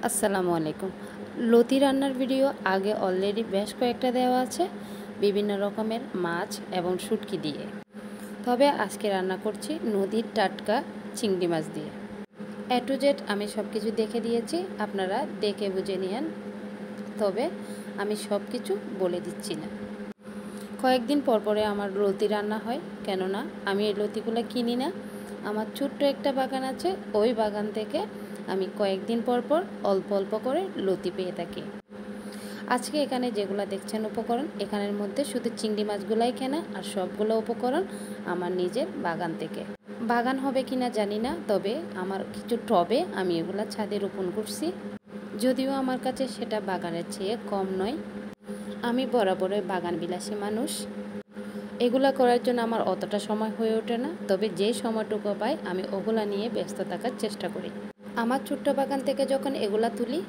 আসসালামু আলাইকুম। লতি রান্নার ভিডিও আগে অলরেডি বেশ কয়েকটা দেওয়া আছে বিভিন্ন রকমের মাছ এবং শুটকি দিয়ে। তবে আজকে রান্না করছি নদীর টাটকা চিংড়ি মাছ দিয়ে। এ টু জেড আমি সব কিছু দেখে দিয়েছি, আপনারা দেখে বুঝে নিয়েন। তবে আমি সব কিছু বলে দিচ্ছি না। কয়েকদিন পর পরে আমার লতি রান্না হয়, কেননা আমি এই লতিগুলো কিনি না। আমার ছোট্ট একটা বাগান আছে, ওই বাগান থেকে আমি কয়েকদিন পর পর অল্প অল্প করে লতি পেয়ে থাকি। আজকে এখানে যেগুলো দেখছেন উপকরণ, এখানের মধ্যে শুধু চিংড়ি মাছগুলাই কেনা, আর সবগুলো উপকরণ আমার নিজের বাগান থেকে। বাগান হবে কিনা জানি না, তবে আমার কিছু টবে আমি এগুলা ছাদে রোপণ করছি, যদিও আমার কাছে সেটা বাগানের চেয়ে কম নয়। আমি বরাবরই বাগান বিলাসী মানুষ। এগুলা করার জন্য আমার অতটা সময় হয়ে ওঠে না, তবে যে সময়টুকু পাই আমি ওগুলা নিয়ে ব্যস্ত থাকার চেষ্টা করি। আমার ছোট্ট বাগান থেকে যখন এগুলা তুলি